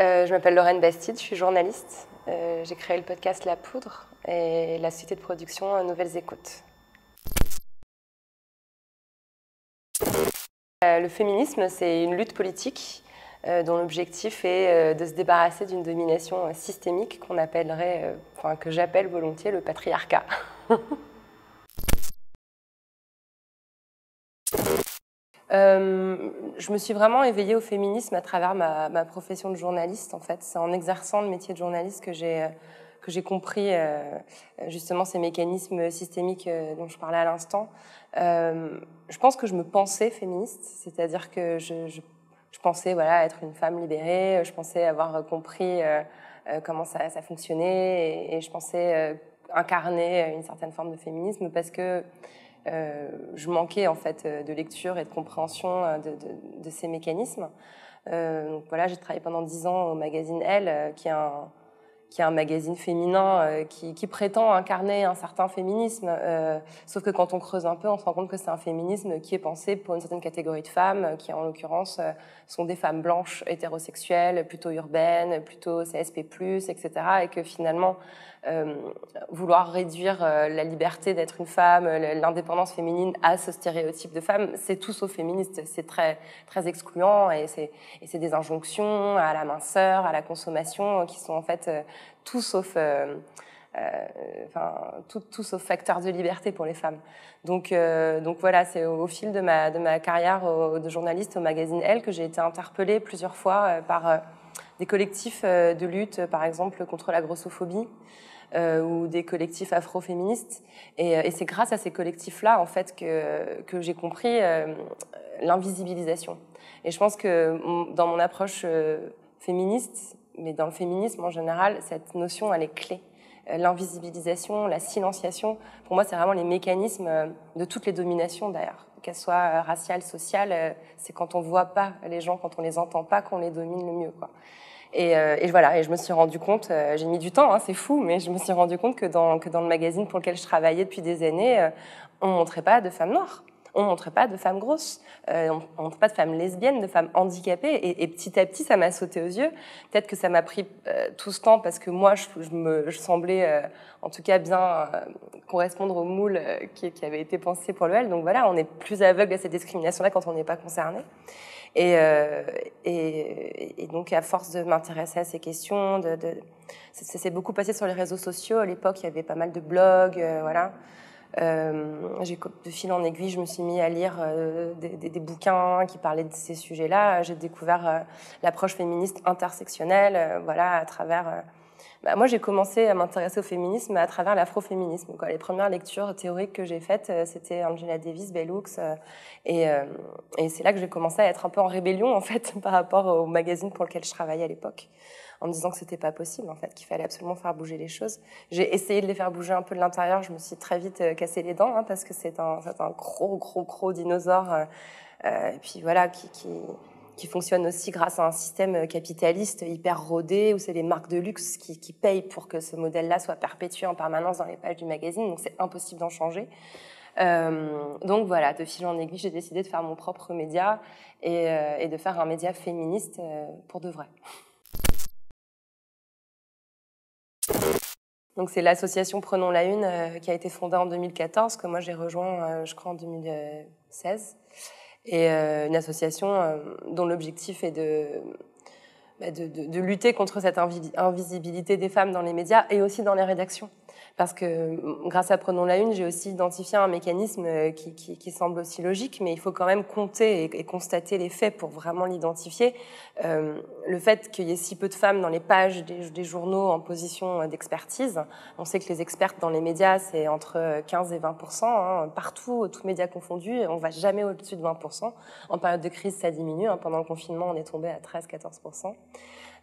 Je m'appelle Lorraine Bastide, je suis journaliste. J'ai créé le podcast La Poudre et la société de production Nouvelles Écoutes. Le féminisme, c'est une lutte politique dont l'objectif est de se débarrasser d'une domination systémique qu'on appellerait, que j'appelle volontiers le patriarcat. Je me suis vraiment éveillée au féminisme à travers ma profession de journaliste. En fait, c'est en exerçant le métier de journaliste que j'ai compris justement ces mécanismes systémiques dont je parlais à l'instant. Je pense que je me pensais féministe, c'est-à-dire que je pensais être une femme libérée, je pensais avoir compris comment ça fonctionnait et je pensais incarner une certaine forme de féminisme parce que je manquais en fait de lecture et de compréhension de ces mécanismes. Donc voilà, j'ai travaillé pendant 10 ans au magazine Elle, qui est un magazine féminin qui prétend incarner un certain féminisme. Sauf que quand on creuse un peu, on se rend compte que c'est un féminisme qui est pensé pour une certaine catégorie de femmes, qui en l'occurrence sont des femmes blanches, hétérosexuelles, plutôt urbaines, plutôt CSP+, etc. Et que finalement, vouloir réduire la liberté d'être une femme, l'indépendance féminine à ce stéréotype de femme, c'est tout sauf féministe. C'est très, très excluant et c'est des injonctions à la minceur, à la consommation qui sont en fait tout sauf facteur de liberté pour les femmes. Donc voilà, c'est au fil de ma carrière de journaliste au magazine Elle que j'ai été interpellée plusieurs fois par des collectifs de lutte, par exemple contre la grossophobie, ou des collectifs afroféministes. Et c'est grâce à ces collectifs-là, en fait, que j'ai compris l'invisibilisation. Et je pense que dans mon approche féministe, mais dans le féminisme en général, cette notion, elle est clé. L'invisibilisation, la silenciation, pour moi, c'est vraiment les mécanismes de toutes les dominations, d'ailleurs. Qu'elles soient raciales, sociales, c'est quand on voit pas les gens, quand on les entend pas, qu'on les domine le mieux, quoi. Et voilà, et je me suis rendu compte, j'ai mis du temps, hein, c'est fou, mais je me suis rendu compte que dans le magazine pour lequel je travaillais depuis des années, on montrait pas de femmes noires, on montrait pas de femmes grosses, on montrait pas de femmes lesbiennes, de femmes handicapées, et petit à petit, ça m'a sauté aux yeux. Peut-être que ça m'a pris tout ce temps parce que moi, je semblais, en tout cas, bien correspondre au moule qui avait été pensé pour le L. Donc voilà, on est plus aveugle à cette discrimination-là quand on n'est pas concerné. Et donc, à force de m'intéresser à ces questions, ça s'est beaucoup passé sur les réseaux sociaux. À l'époque, il y avait pas mal de blogs, voilà. De fil en aiguille, je me suis mis à lire des bouquins qui parlaient de ces sujets-là. J'ai découvert l'approche féministe intersectionnelle, voilà, à travers... moi, j'ai commencé à m'intéresser au féminisme à travers l'afroféminisme. Les premières lectures théoriques que j'ai faites, c'était Angela Davis, Bell Hooks, et c'est là que j'ai commencé à être un peu en rébellion, en fait, par rapport au magazine pour lequel je travaillais à l'époque, en me disant que c'était pas possible, en fait, qu'il fallait absolument faire bouger les choses. J'ai essayé de les faire bouger un peu de l'intérieur. Je me suis très vite cassé les dents, hein, parce que c'est un gros dinosaure, et puis voilà, qui fonctionne aussi grâce à un système capitaliste hyper rodé, où c'est les marques de luxe qui payent pour que ce modèle-là soit perpétué en permanence dans les pages du magazine, donc c'est impossible d'en changer. Donc voilà, de fil en aiguille, j'ai décidé de faire mon propre média et de faire un média féministe pour de vrai. Donc c'est l'association Prenons la Une qui a été fondée en 2014, que moi j'ai rejoint, je crois, en 2016. Et une association dont l'objectif est de lutter contre cette invisibilité des femmes dans les médias et aussi dans les rédactions. Parce que grâce à Prenons la Une, j'ai aussi identifié un mécanisme qui semble aussi logique, mais il faut quand même compter et constater les faits pour vraiment l'identifier. Le fait qu'il y ait si peu de femmes dans les pages des journaux en position d'expertise, on sait que les expertes dans les médias, c'est entre 15 et 20%, hein, partout, tous médias confondus, on ne va jamais au-dessus de 20%. En période de crise, ça diminue. Hein, pendant le confinement, on est tombé à 13-14%.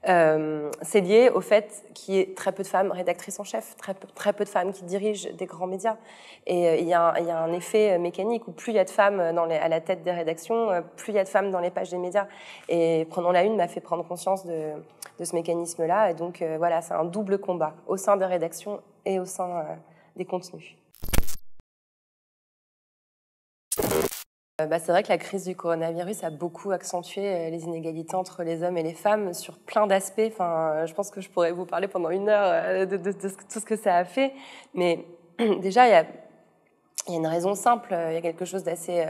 C'est lié au fait qu'il y ait très peu de femmes rédactrices en chef, très peu de femmes qui dirigent des grands médias. Et il y a un effet mécanique où plus il y a de femmes à la tête des rédactions, plus il y a de femmes dans les pages des médias. Et Prenons la Une m'a fait prendre conscience de ce mécanisme-là. Et donc voilà, c'est un double combat au sein des rédactions et au sein des contenus. C'est vrai que la crise du coronavirus a beaucoup accentué les inégalités entre les hommes et les femmes sur plein d'aspects. Enfin, je pense que je pourrais vous parler pendant 1 heure de tout ce que ça a fait. Mais déjà, il y a une raison simple, il y a quelque chose d'assez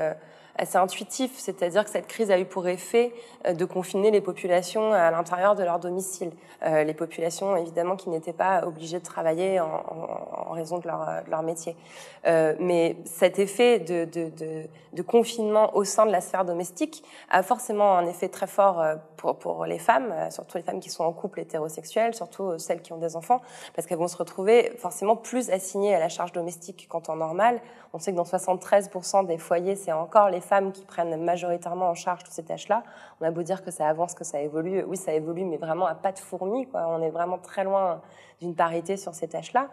assez intuitif, c'est-à-dire que cette crise a eu pour effet de confiner les populations à l'intérieur de leur domicile. Les populations, évidemment, qui n'étaient pas obligées de travailler en raison de leur métier. Mais cet effet de confinement au sein de la sphère domestique a forcément un effet très fort pour les femmes, surtout les femmes qui sont en couple hétérosexuel, surtout celles qui ont des enfants, parce qu'elles vont se retrouver forcément plus assignées à la charge domestique qu'en temps normal. On sait que dans 73% des foyers, c'est encore les femmes qui prennent majoritairement en charge toutes ces tâches-là. On a beau dire que ça avance, que ça évolue. Oui, ça évolue, mais vraiment à pas de fourmi, quoi. On est vraiment très loin d'une parité sur ces tâches-là.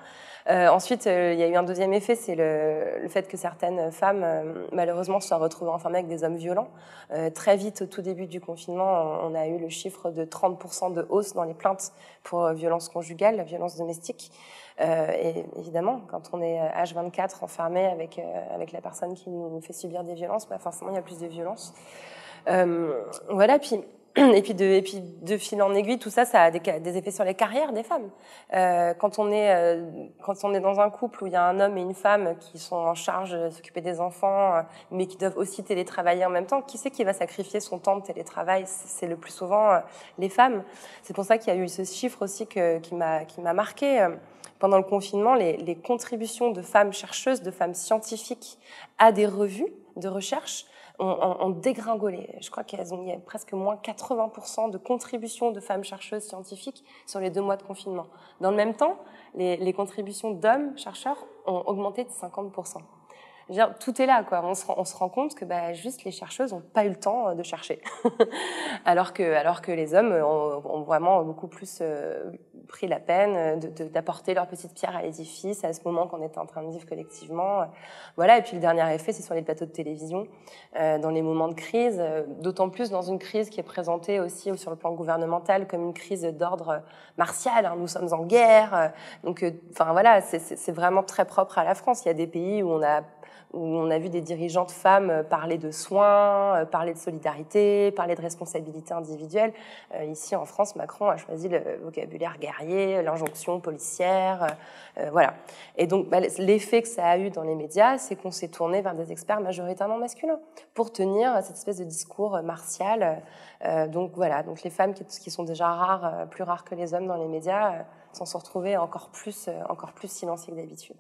Ensuite, il y a eu un deuxième effet, c'est le fait que certaines femmes, malheureusement, se soient retrouvées enfermées avec des hommes violents. Très vite, au tout début du confinement, on a eu le chiffre de 30% de hausse dans les plaintes pour violence conjugale, violence domestique. Et évidemment, quand on est H24 enfermé avec la personne qui nous fait subir des violences, forcément, il y a plus de violences. Voilà, et puis de fil en aiguille, tout ça, ça a des effets sur les carrières des femmes. Quand on est dans un couple où il y a un homme et une femme qui sont en charge de s'occuper des enfants, mais qui doivent aussi télétravailler en même temps, qui c'est qui va sacrifier son temps de télétravail? C'est le plus souvent les femmes. C'est pour ça qu'il y a eu ce chiffre aussi qui m'a marqué. Pendant le confinement, les contributions de femmes chercheuses, de femmes scientifiques à des revues de recherche ont dégringolé. Je crois qu'il y a presque moins 80% de contributions de femmes chercheuses scientifiques sur les 2 mois de confinement. Dans le même temps, les contributions d'hommes chercheurs ont augmenté de 50%. Je veux dire, tout est là, quoi. On se rend compte que juste les chercheuses n'ont pas eu le temps de chercher, alors que les hommes ont vraiment beaucoup plus pris la peine d'apporter leur petite pierre à l'édifice à ce moment qu'on était en train de vivre collectivement. Voilà. Et puis le dernier effet, c'est sur les plateaux de télévision, dans les moments de crise, d'autant plus dans une crise qui est présentée aussi sur le plan gouvernemental comme une crise d'ordre martial. Hein. Nous sommes en guerre, donc voilà, c'est vraiment très propre à la France. Il y a des pays où on a vu des dirigeantes femmes parler de soins, parler de solidarité, parler de responsabilité individuelle. Ici, en France, Macron a choisi le vocabulaire guerrier, l'injonction policière, voilà. Et donc, l'effet que ça a eu dans les médias, c'est qu'on s'est tourné vers des experts majoritairement masculins pour tenir cette espèce de discours martial. Donc, voilà. Donc, les femmes qui sont déjà rares, plus rares que les hommes dans les médias, s'en sont retrouvées encore plus silencieuses que d'habitude.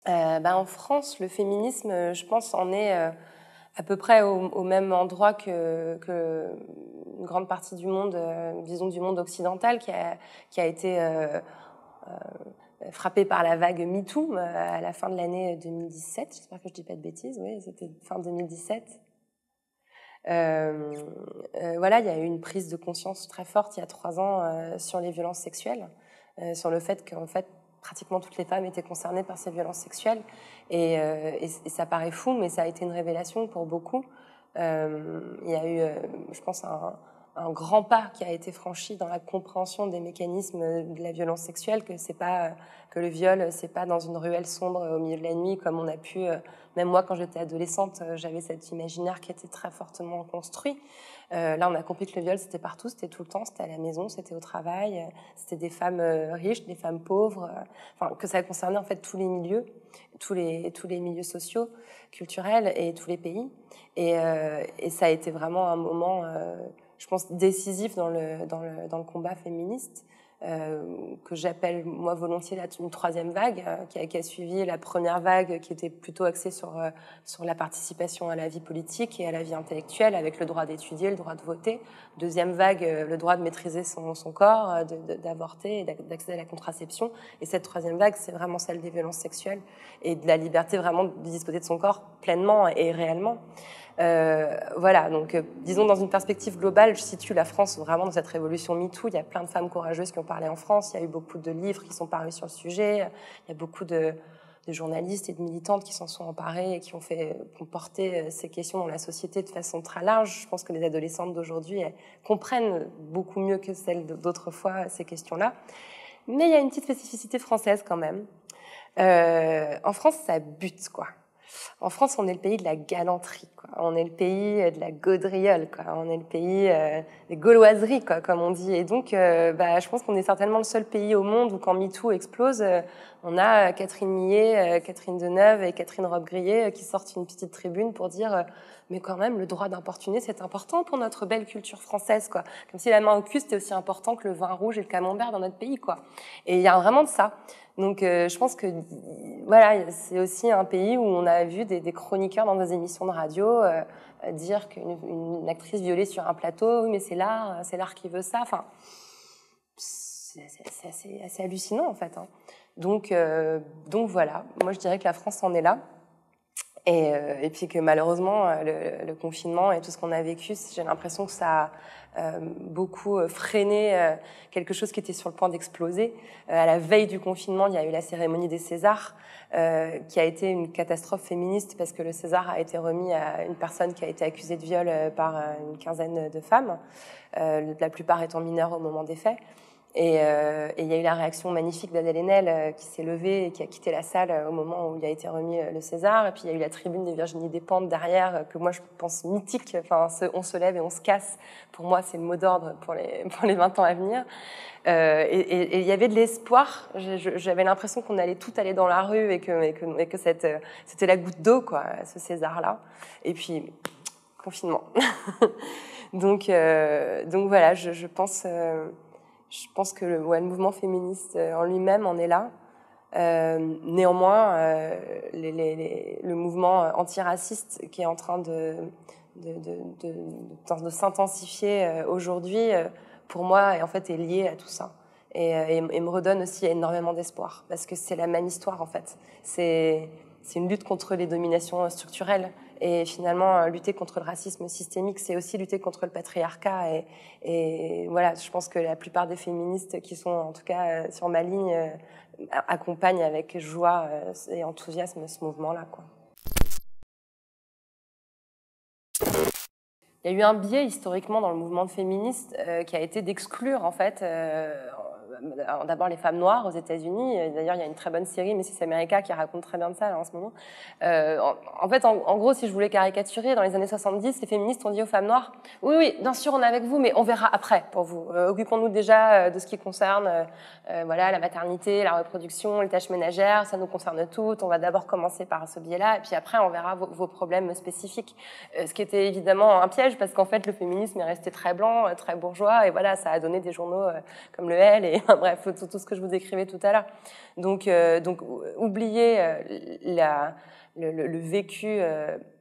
En France, le féminisme, je pense, en est à peu près au même endroit que une grande partie du monde, disons du monde occidental, qui a été frappé par la vague MeToo à la fin de l'année 2017. J'espère que je ne dis pas de bêtises. Oui, c'était fin 2017. Voilà, il y a eu une prise de conscience très forte il y a 3 ans sur les violences sexuelles, sur le fait qu'en fait, pratiquement toutes les femmes étaient concernées par ces violences sexuelles. Et ça paraît fou, mais ça a été une révélation pour beaucoup. Il y a eu, je pense, un grand pas qui a été franchi dans la compréhension des mécanismes de la violence sexuelle, que le viol, c'est pas dans une ruelle sombre au milieu de la nuit, comme on a pu... Même moi, quand j'étais adolescente, j'avais cet imaginaire qui était très fortement construit. Là, on a compris que le viol, c'était partout, c'était tout le temps, c'était à la maison, c'était au travail, c'était des femmes riches, des femmes pauvres, que ça concernait en fait tous les milieux, tous les milieux sociaux, culturels et tous les pays. Et ça a été vraiment un moment, je pense, décisif dans le combat féministe. Que j'appelle moi volontiers une 3e vague qui a suivi la première vague qui était plutôt axée sur la participation à la vie politique et à la vie intellectuelle avec le droit d'étudier, le droit de voter. 2e vague, le droit de maîtriser son corps, d'avorter et d'accéder à la contraception. Et cette 3e vague, c'est vraiment celle des violences sexuelles et de la liberté vraiment de disposer de son corps pleinement et réellement. Voilà, donc disons dans une perspective globale, je situe la France vraiment dans cette révolution MeToo. Il y a plein de femmes courageuses qui ont parlé en France, il y a eu beaucoup de livres qui sont parus sur le sujet, il y a beaucoup de journalistes et de militantes qui s'en sont emparées et qui ont porté ces questions dans la société de façon très large. Je pense que les adolescentes d'aujourd'hui comprennent beaucoup mieux que celles d'autrefois ces questions-là. Mais il y a une petite spécificité française quand même. En France, ça bute, quoi. En France, on est le pays de la galanterie, quoi. On est le pays de la gaudriole, quoi. On est le pays des gauloiseries, quoi, comme on dit. Et donc, je pense qu'on est certainement le seul pays au monde où, quand MeToo explose, on a Catherine Millet, Catherine Deneuve et Catherine Robbe-Grillet qui sortent une petite tribune pour dire mais quand même, le droit d'importuner, c'est important pour notre belle culture française, quoi. Comme si la main au cul, c'était aussi important que le vin rouge et le camembert dans notre pays, quoi. Et il y a vraiment de ça. Donc, je pense que voilà, c'est aussi un pays où on a vu des chroniqueurs dans des émissions de radio dire qu'une actrice violée sur un plateau, oui, mais c'est l'art qui veut ça. Enfin, c'est assez hallucinant, en fait. Hein. Donc voilà, moi je dirais que la France en est là. Et puis que malheureusement, le confinement et tout ce qu'on a vécu, j'ai l'impression que ça a beaucoup freiné quelque chose qui était sur le point d'exploser. À la veille du confinement, il y a eu la cérémonie des Césars, qui a été une catastrophe féministe parce que le César a été remis à une personne qui a été accusée de viol par une quinzaine de femmes, la plupart étant mineures au moment des faits. Et il y a eu la réaction magnifique d'Adèle Haenel qui s'est levée et qui a quitté la salle au moment où il a été remis le César. Et puis il y a eu la tribune de Virginie Despentes derrière, que moi je pense mythique. Enfin, on se lève et on se casse. Pour moi, c'est le mot d'ordre pour les 20 ans à venir. Et il y avait de l'espoir. J'avais l'impression qu'on allait tout aller dans la rue et que c'était la goutte d'eau, quoi, ce César-là. Et puis, confinement. donc voilà, je pense... Je pense que le mouvement féministe en lui-même en est là. Néanmoins, le mouvement antiraciste qui est en train de s'intensifier aujourd'hui, pour moi, est lié à tout ça. Et me redonne aussi énormément d'espoir, parce que c'est la même histoire, en fait. C'est une lutte contre les dominations structurelles. Et finalement, lutter contre le racisme systémique, c'est aussi lutter contre le patriarcat. Et voilà, je pense que la plupart des féministes qui sont, en tout cas, sur ma ligne, accompagnent avec joie et enthousiasme ce mouvement-là, quoi. Il y a eu un biais historiquement dans le mouvement féministe qui a été d'exclure, en fait, d'abord les femmes noires aux États-Unis. D'ailleurs, il y a une très bonne série, Mrs. America, qui raconte très bien de ça là, en ce moment. En fait, en gros, si je voulais caricaturer, dans les années 70, les féministes ont dit aux femmes noires « Oui, bien sûr, on est avec vous, mais on verra après pour vous. Occupons-nous déjà de ce qui concerne voilà, la maternité, la reproduction, les tâches ménagères, ça nous concerne toutes. On va d'abord commencer par ce biais-là, et puis après, on verra vos problèmes spécifiques. » Ce qui était évidemment un piège, parce qu'en fait, le féminisme est resté très blanc, très bourgeois, et voilà, ça a donné des journaux comme le Elle, et bref, tout ce que je vous décrivais tout à l'heure. Donc oublier le vécu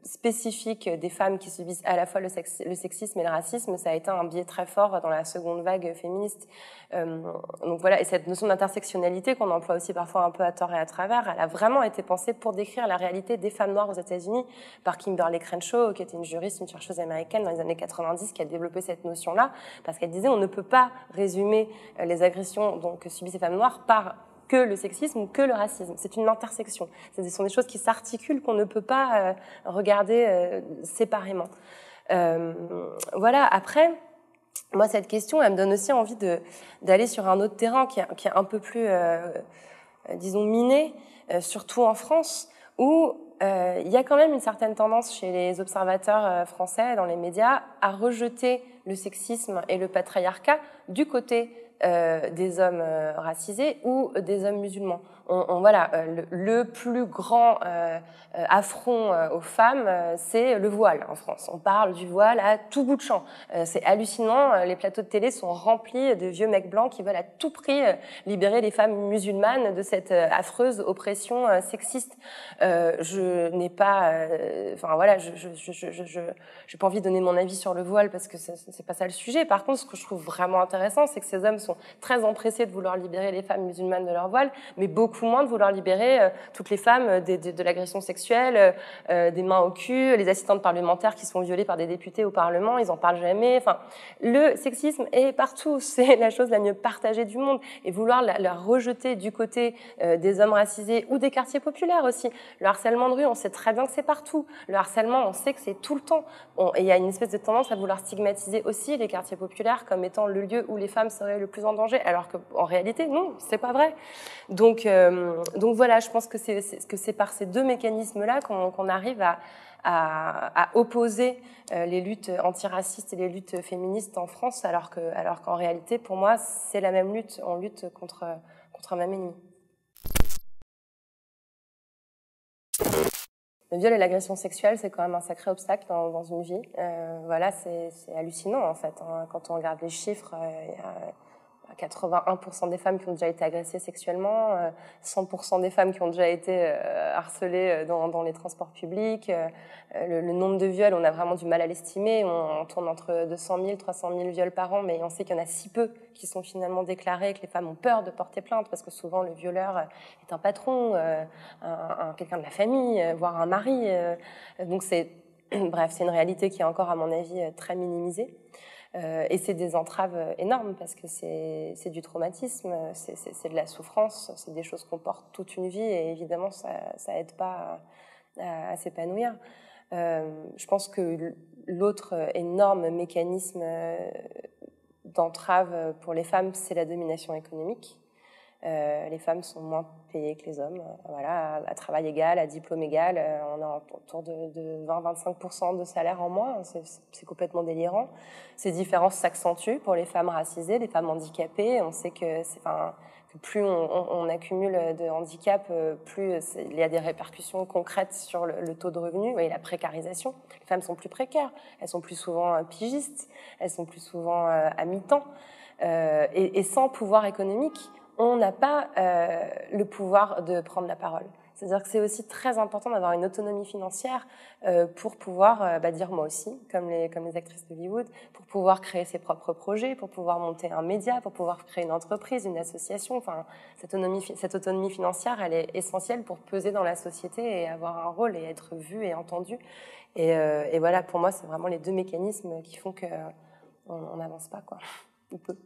spécifique des femmes qui subissent à la fois le sexisme et le racisme, ça a été un biais très fort dans la seconde vague féministe. Donc voilà, et cette notion d'intersectionnalité qu'on emploie aussi parfois un peu à tort et à travers, elle a vraiment été pensée pour décrire la réalité des femmes noires aux États-Unis par Kimberly Crenshaw, qui était une juriste, une chercheuse américaine dans les années 90, qui a développé cette notion-là, parce qu'elle disait on ne peut pas résumer les agressions que subissent ces femmes noires par que le sexisme ou que le racisme. C'est une intersection. Ce sont des choses qui s'articulent, qu'on ne peut pas regarder séparément. Voilà, après, moi, cette question, elle me donne aussi envie d'aller sur un autre terrain qui est un peu plus, disons, miné, surtout en France, où il y a quand même une certaine tendance chez les observateurs français dans les médias à rejeter le sexisme et le patriarcat du côté des hommes racisés ou des hommes musulmans. Voilà, le plus grand affront aux femmes, c'est le voile en France. On parle du voile à tout bout de champ. C'est hallucinant. Les plateaux de télé sont remplis de vieux mecs blancs qui veulent à tout prix libérer les femmes musulmanes de cette affreuse oppression sexiste. Je n'ai pas, enfin voilà, j'ai pas envie de donner mon avis sur le voile parce que c'est pas ça le sujet. Par contre, ce que je trouve vraiment intéressant, c'est que ces hommes sont très empressés de vouloir libérer les femmes musulmanes de leur voile, mais beaucoup moins de vouloir libérer toutes les femmes de l'agression sexuelle, des mains au cul, les assistantes parlementaires qui sont violées par des députés au Parlement, ils en parlent jamais. Enfin, le sexisme est partout, c'est la chose la mieux partagée du monde. Et vouloir la rejeter du côté des hommes racisés ou des quartiers populaires aussi. Le harcèlement de rue, on sait très bien que c'est partout. Le harcèlement, on sait que c'est tout le temps. Et il y a une espèce de tendance à vouloir stigmatiser aussi les quartiers populaires comme étant le lieu où les femmes seraient le plus en danger, alors qu'en réalité, non, c'est pas vrai. Donc voilà, je pense que c'est par ces deux mécanismes-là qu'on arrive à opposer les luttes antiracistes et les luttes féministes en France, alors qu'en réalité, pour moi, c'est la même lutte. On lutte contre un même ennemi. Le viol et l'agression sexuelle, c'est quand même un sacré obstacle dans une vie. Voilà, c'est hallucinant en fait. Hein. Quand on regarde les chiffres, il y a 81% des femmes qui ont déjà été agressées sexuellement, 100% des femmes qui ont déjà été harcelées dans les transports publics. Le nombre de viols, on a vraiment du mal à l'estimer. On tourne entre 200 000, 300 000 viols par an, mais on sait qu'il y en a si peu qui sont finalement déclarés, que les femmes ont peur de porter plainte, parce que souvent le violeur est un patron, quelqu'un de la famille, voire un mari. Donc bref, c'est une réalité qui est encore, à mon avis, très minimisée. Et c'est des entraves énormes parce que c'est du traumatisme, c'est de la souffrance, c'est des choses qu'on porte toute une vie et évidemment ça aide pas à s'épanouir. Je pense que l'autre énorme mécanisme d'entrave pour les femmes, c'est la domination économique. Les femmes sont moins payées que les hommes. Voilà, à travail égal, à diplôme égal, on a autour de 20-25% de salaire en moins. C'est complètement délirant. Ces différences s'accentuent pour les femmes racisées, les femmes handicapées. On sait que plus on accumule de handicap, plus il y a des répercussions concrètes sur le taux de revenu et la précarisation. Les femmes sont plus précaires, elles sont plus souvent pigistes, elles sont plus souvent à mi-temps. Et sans pouvoir économique, on n'a pas le pouvoir de prendre la parole. C'est-à-dire que c'est aussi très important d'avoir une autonomie financière pour pouvoir dire moi aussi, comme les actrices d'Hollywood, pour pouvoir créer ses propres projets, pour pouvoir monter un média, pour pouvoir créer une entreprise, une association. Enfin, cette autonomie financière, elle est essentielle pour peser dans la société et avoir un rôle et être vu et entendu. Et voilà, pour moi, c'est vraiment les deux mécanismes qui font qu'on n'avance pas, quoi. On peut.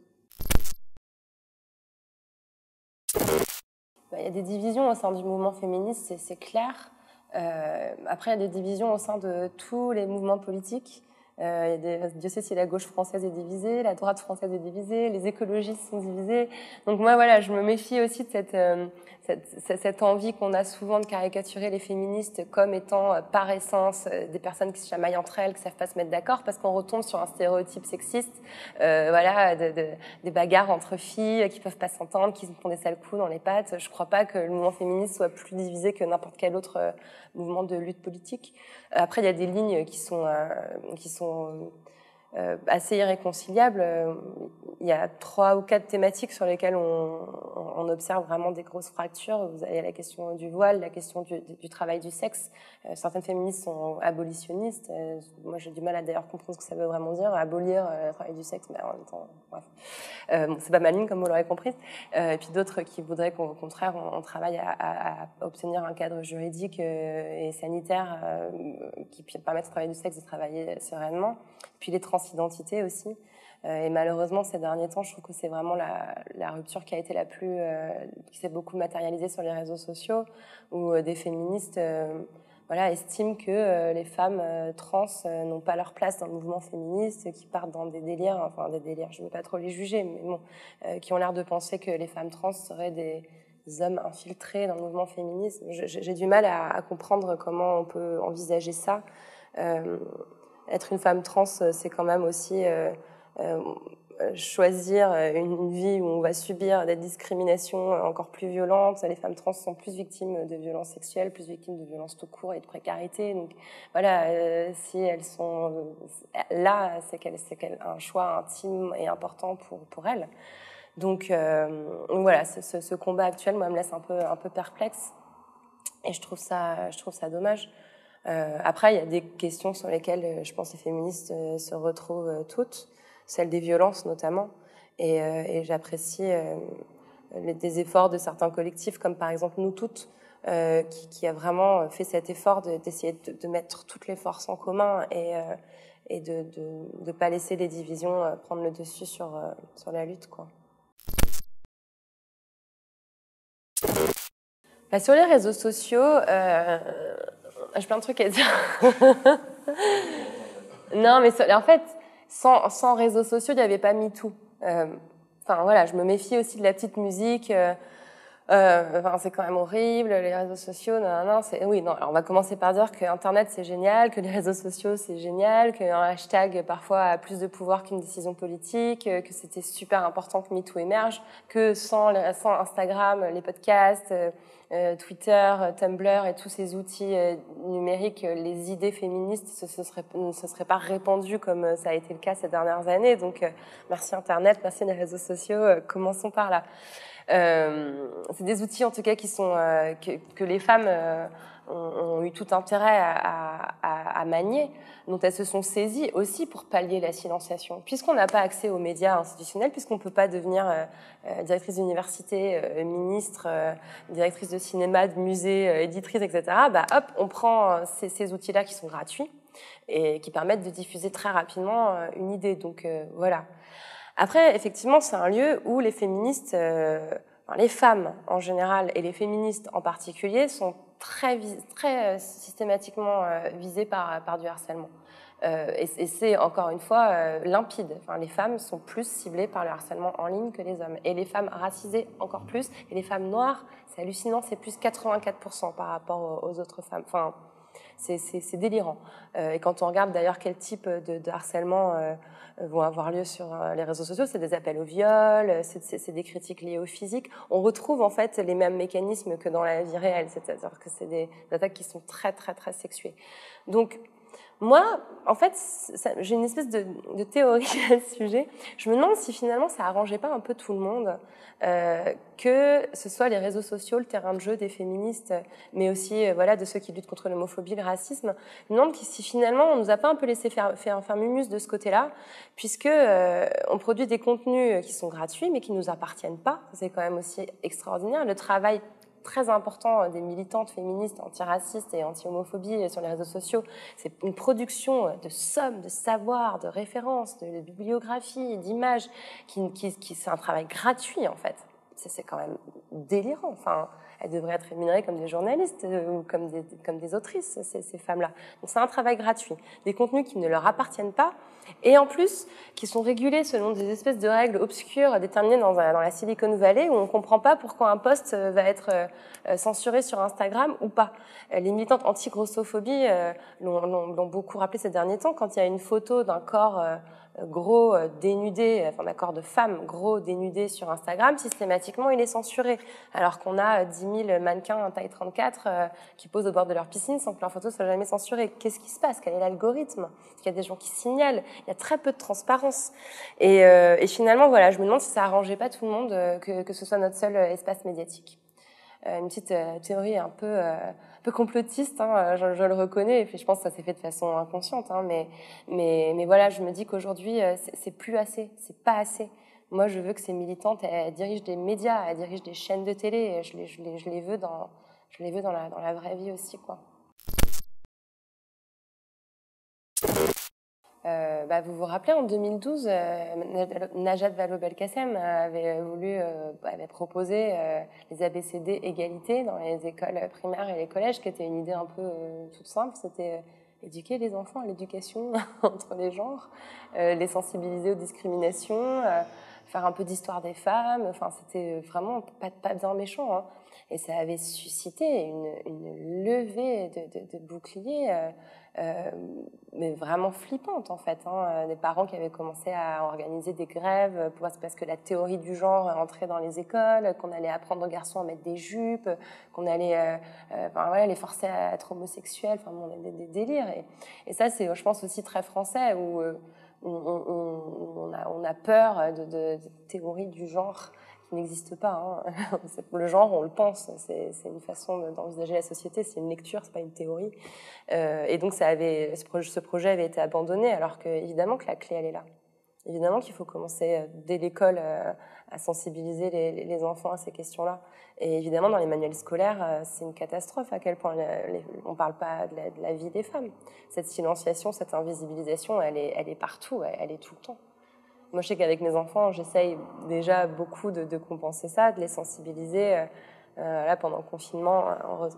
Il y a des divisions au sein du mouvement féministe, c'est clair. Après, il y a des divisions au sein de tous les mouvements politiques. Dieu sait si la gauche française est divisée, la droite française est divisée, les écologistes sont divisés. Donc moi, voilà, je me méfie aussi de cette envie qu'on a souvent de caricaturer les féministes comme étant par essence des personnes qui se chamaillent entre elles, qui savent pas se mettre d'accord, parce qu'on retombe sur un stéréotype sexiste, voilà, des bagarres entre filles qui peuvent pas s'entendre, qui se font des sales coups dans les pattes. Je crois pas que le mouvement féministe soit plus divisé que n'importe quel autre mouvement de lutte politique. Après, il y a des lignes qui sont assez irréconciliables. Il y a 3 ou 4 thématiques sur lesquelles on observe vraiment des grosses fractures. Vous avez la question du voile, la question du travail du sexe. Certaines féministes sont abolitionnistes. Moi, j'ai du mal à d'ailleurs comprendre ce que ça veut vraiment dire, abolir le travail du sexe, mais en même temps, bref. Bon, c'est pas ma ligne, comme vous l'aurez compris. Et puis d'autres qui voudraient qu'au contraire, on travaille à obtenir un cadre juridique et sanitaire qui permette au travail du sexe de travailler sereinement. Puis les transidentités aussi. Et malheureusement, ces derniers temps, je trouve que c'est vraiment la rupture qui a été qui s'est beaucoup matérialisée sur les réseaux sociaux, où des féministes estiment que les femmes trans n'ont pas leur place dans le mouvement féministe, qui partent dans des délires, je ne veux pas trop les juger, mais bon, qui ont l'air de penser que les femmes trans seraient des hommes infiltrés dans le mouvement féministe. J'ai du mal à comprendre comment on peut envisager ça. Être une femme trans, c'est quand même aussi choisir une vie où on va subir des discriminations encore plus violentes. Les femmes trans sont plus victimes de violences sexuelles, plus victimes de violences tout court et de précarité. Donc voilà, si elles sont là, c'est qu'elles un choix intime et important pour elles. Donc voilà, ce combat actuel, moi, me laisse un peu perplexe, et je trouve ça dommage. Après, il y a des questions sur lesquelles je pense les féministes se retrouvent toutes, celle des violences notamment, et j'apprécie des efforts de certains collectifs, comme par exemple Nous Toutes, qui a vraiment fait cet effort d'essayer de mettre toutes les forces en commun et de ne pas laisser les divisions prendre le dessus sur la lutte, quoi. Sur les réseaux sociaux, j'ai plein de trucs à dire. Non, mais en fait, sans réseaux sociaux, il n'y avait pas MeToo. enfin voilà, je me méfie aussi de la petite musique. Enfin, c'est quand même horrible, les réseaux sociaux, oui, non. Alors, on va commencer par dire que Internet c'est génial, que les réseaux sociaux c'est génial, qu'un hashtag parfois a plus de pouvoir qu'une décision politique, que c'était super important que MeToo émerge, que sans Instagram, les podcasts, Twitter, Tumblr et tous ces outils numériques, les idées féministes ne se seraient pas répandues comme ça a été le cas ces dernières années. Donc, merci Internet, merci les réseaux sociaux, commençons par là. C'est des outils en tout cas qui sont que les femmes ont eu tout intérêt à manier, dont elles se sont saisies aussi pour pallier la silenciation. Puisqu'on n'a pas accès aux médias institutionnels, puisqu'on ne peut pas devenir directrice d'université, ministre, directrice de cinéma, de musée, éditrice, etc., bah, hop, on prend ces outils-là qui sont gratuits et qui permettent de diffuser très rapidement une idée. Donc voilà. Après, effectivement, c'est un lieu où les féministes, les femmes en général et les féministes en particulier sont très systématiquement visées par du harcèlement. Et c'est encore une fois limpide. Enfin, les femmes sont plus ciblées par le harcèlement en ligne que les hommes. Et les femmes racisées encore plus. Et les femmes noires, c'est hallucinant, c'est plus 84% par rapport aux autres femmes. Enfin, c'est délirant. Et quand on regarde d'ailleurs quel type de harcèlement vont avoir lieu sur les réseaux sociaux, c'est des appels au viol, c'est des critiques liées au physique. On retrouve en fait les mêmes mécanismes que dans la vie réelle, c'est-à-dire que c'est des attaques qui sont très très très sexuées. Donc moi, en fait, j'ai une espèce de théorie à ce sujet. Je me demande si finalement ça arrangeait pas un peu tout le monde, que ce soit les réseaux sociaux, le terrain de jeu des féministes, mais aussi voilà de ceux qui luttent contre l'homophobie, le racisme. Je me demande si finalement on nous a pas un peu laissé faire mumus de ce côté-là, puisque on produit des contenus qui sont gratuits, mais qui nous appartiennent pas. C'est quand même aussi extraordinaire. Le travail très important des militantes féministes antiracistes et anti-homophobie sur les réseaux sociaux, c'est une production de sommes, de savoirs, de références, de bibliographies, d'images, c'est un travail gratuit en fait. C'est quand même délirant. Enfin, elles devraient être rémunérées comme des journalistes ou comme des autrices, ces femmes-là. Donc c'est un travail gratuit. Des contenus qui ne leur appartiennent pas et en plus qui sont régulés selon des espèces de règles obscures déterminées dans la Silicon Valley où on ne comprend pas pourquoi un post va être censuré sur Instagram ou pas. Les militantes anti-grossophobie l'ont beaucoup rappelé ces derniers temps quand il y a une photo d'un corps gros dénudé, enfin d'un corps de femme gros dénudé sur Instagram, systématiquement il est censuré. Alors qu'on a 10 000 mannequins en taille 34 qui posent au bord de leur piscine sans que leur photo soit jamais censurée. Qu'est-ce qui se passe? Quel est l'algorithme? Il y a des gens qui signalent. Il y a très peu de transparence. Et finalement, voilà, je me demande si ça arrangeait pas tout le monde que ce soit notre seul espace médiatique. Une petite théorie un peu complotiste, hein, je le reconnais, et puis je pense que ça s'est fait de façon inconsciente, hein, mais voilà, je me dis qu'aujourd'hui, c'est plus assez, c'est pas assez. Moi, je veux que ces militantes, elles dirigent des médias, elles dirigent des chaînes de télé, je les veux dans la vraie vie aussi, quoi. Vous vous rappelez, en 2012, Najat Vallaud-Belkacem avait proposé les ABCD égalité dans les écoles primaires et les collèges, qui était une idée un peu toute simple. C'était éduquer les enfants à l'éducation entre les genres, les sensibiliser aux discriminations, faire un peu d'histoire des femmes. Enfin, c'était vraiment pas bien méchant, hein. Et ça avait suscité une levée de boucliers mais vraiment flippante en fait, hein. Des parents qui avaient commencé à organiser des grèves parce que la théorie du genre entrait dans les écoles, qu'on allait apprendre aux garçons à mettre des jupes, qu'on allait les forcer à être homosexuels, enfin bon, des délires. Et ça, c'est, je pense, aussi très français où on a peur de théories du genre qui n'existe pas, hein. Le genre, on le pense, c'est une façon d'envisager la société, c'est une lecture, c'est pas une théorie. Et donc ce projet avait été abandonné, alors que évidemment que la clé elle est là. Évidemment qu'il faut commencer dès l'école à sensibiliser les enfants à ces questions-là. Et évidemment, dans les manuels scolaires, c'est une catastrophe à quel point on ne parle pas de la vie des femmes. Cette silenciation, cette invisibilisation, elle est partout, elle est tout le temps. Moi, je sais qu'avec mes enfants, j'essaye déjà beaucoup de compenser ça, de les sensibiliser. Là, pendant le confinement,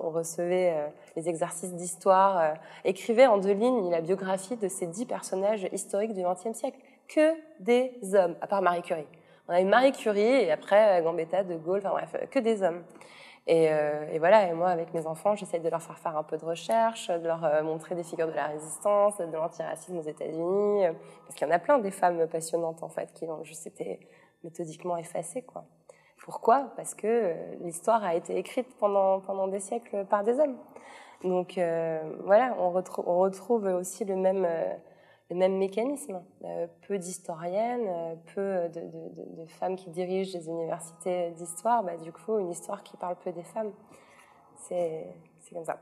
on recevait les exercices d'histoire. Écrivez en 2 lignes la biographie de ces 10 personnages historiques du XXe siècle. Que des hommes, à part Marie Curie. On a eu Marie Curie et après Gambetta, De Gaulle, enfin bref, que des hommes. Et voilà, et moi, avec mes enfants, j'essaie de leur faire un peu de recherche, de leur montrer des figures de la résistance, de l'antiracisme aux États-Unis, parce qu'il y en a plein des femmes passionnantes, en fait, qui ont juste été méthodiquement effacées, quoi. Pourquoi? Parce que l'histoire a été écrite pendant des siècles par des hommes. Donc voilà, on retrouve aussi le même mécanisme. Peu d'historiennes, peu de femmes qui dirigent des universités d'histoire, bah, du coup, une histoire qui parle peu des femmes. C'est comme ça.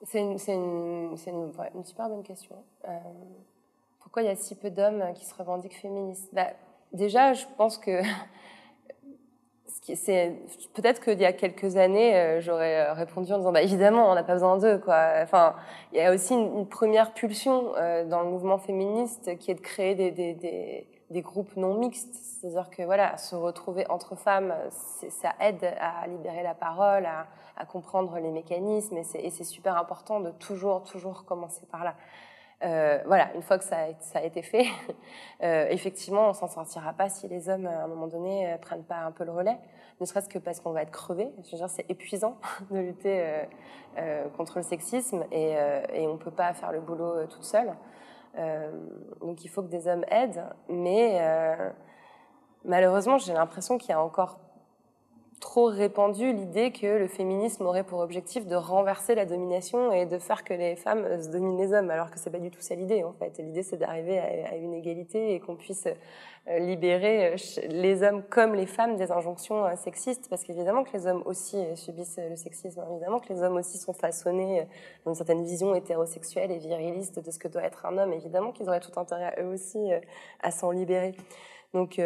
C'est une super bonne question. Pourquoi il y a si peu d'hommes qui se revendiquent féministes? Bah, déjà, je pense que peut-être qu'il y a quelques années, j'aurais répondu en disant bah, évidemment, on n'a pas besoin d'eux, quoi. Enfin, il y a aussi une première pulsion dans le mouvement féministe qui est de créer des groupes non mixtes. C'est-à-dire que voilà, se retrouver entre femmes, ça aide à libérer la parole, à comprendre les mécanismes, et c'est super important de toujours commencer par là. Voilà, une fois que ça a été fait, effectivement, on s'en sortira pas si les hommes, à un moment donné, prennent pas un peu le relais, ne serait-ce que parce qu'on va être crevé. Je veux dire, c'est épuisant de lutter contre le sexisme et on peut pas faire le boulot toute seule. Donc il faut que des hommes aident, mais malheureusement, j'ai l'impression qu'il y a encore trop répandu l'idée que le féminisme aurait pour objectif de renverser la domination et de faire que les femmes se dominent les hommes, alors que c'est pas du tout ça l'idée, en fait. L'idée, c'est d'arriver à une égalité et qu'on puisse libérer les hommes comme les femmes des injonctions sexistes, parce qu'évidemment que les hommes aussi subissent le sexisme, évidemment que les hommes aussi sont façonnés dans une certaine vision hétérosexuelle et viriliste de ce que doit être un homme, évidemment qu'ils auraient tout intérêt eux aussi à s'en libérer. Donc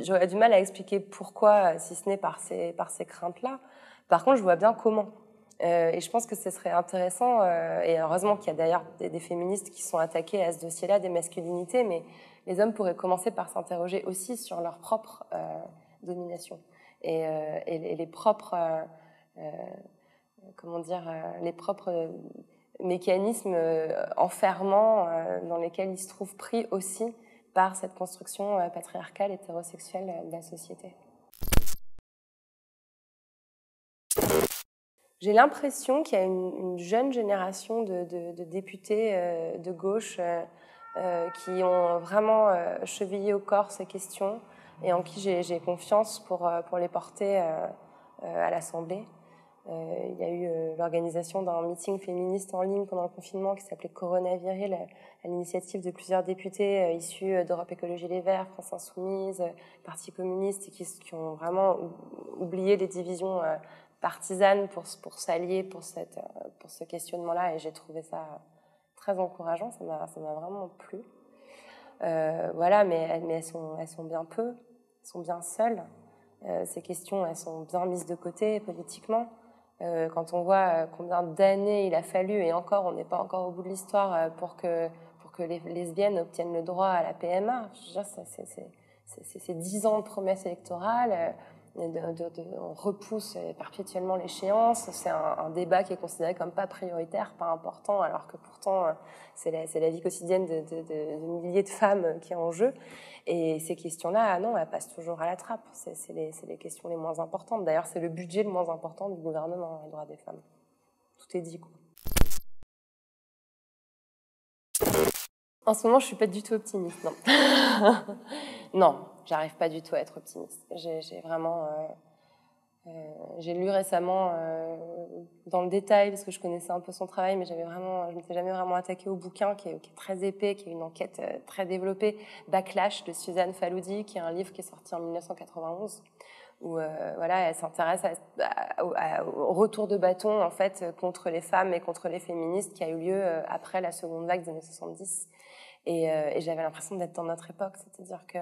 j'aurais du mal à expliquer pourquoi, si ce n'est par ces craintes-là. Par contre, je vois bien comment. Et je pense que ce serait intéressant, et heureusement qu'il y a d'ailleurs des féministes qui sont attaquées à ce dossier-là, des masculinités, mais les hommes pourraient commencer par s'interroger aussi sur leur propre domination et les propres, les propres mécanismes enfermants dans lesquels ils se trouvent pris aussi par cette construction patriarcale, hétérosexuelle de la société. J'ai l'impression qu'il y a une jeune génération de députés de gauche qui ont vraiment chevillé au corps ces questions et en qui j'ai confiance pour les porter à l'Assemblée. Il y a eu l'organisation d'un meeting féministe en ligne pendant le confinement qui s'appelait Corona Viril, à l'initiative de plusieurs députés issus d'Europe Écologie Les Verts, France Insoumise, Parti communiste, qui ont vraiment oublié les divisions partisanes pour s'allier pour ce questionnement-là, et j'ai trouvé ça très encourageant, ça m'a vraiment plu. Voilà, mais elles sont bien peu, elles sont bien seules. Ces questions, elles sont bien mises de côté politiquement. Quand on voit combien d'années il a fallu, et encore, on n'est pas encore au bout de l'histoire, pour que les lesbiennes obtiennent le droit à la PMA. Je veux dire, c'est 10 ans de promesses électorales, on repousse perpétuellement l'échéance. C'est un débat qui est considéré comme pas prioritaire, pas important, alors que pourtant, c'est la vie quotidienne de milliers de femmes qui est en jeu. Et ces questions-là, non, elles passent toujours à la trappe. C'est les questions les moins importantes. D'ailleurs, c'est le budget le moins important du gouvernement, les droits des femmes. Tout est dit, quoi. En ce moment, je suis pas du tout optimiste, non. Non, j'arrive pas du tout à être optimiste. J'ai vraiment... j'ai lu récemment dans le détail, parce que je connaissais un peu son travail, mais je ne m'étais jamais vraiment attaquée au bouquin qui est très épais, qui est une enquête très développée, Backlash de Suzanne Faludi, qui est un livre qui est sorti en 1991, où voilà, elle s'intéresse au retour de bâton en fait contre les femmes et contre les féministes qui a eu lieu après la seconde vague des années 70. Et j'avais l'impression d'être dans notre époque, c'est-à-dire que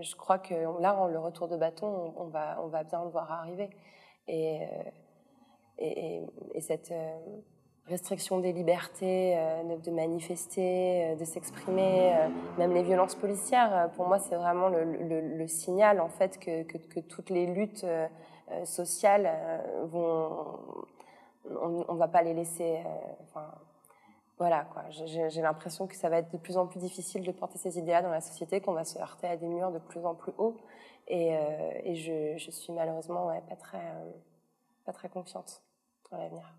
je crois que là, le retour de bâton, on va bien le voir arriver. Et cette restriction des libertés, de manifester, de s'exprimer, même les violences policières, pour moi, c'est vraiment le signal, en fait, que toutes les luttes sociales on ne va pas les laisser... voilà, quoi. J'ai l'impression que ça va être de plus en plus difficile de porter ces idéas dans la société, qu'on va se heurter à des murs de plus en plus hauts. Et je suis malheureusement pas très confiante dans l'avenir.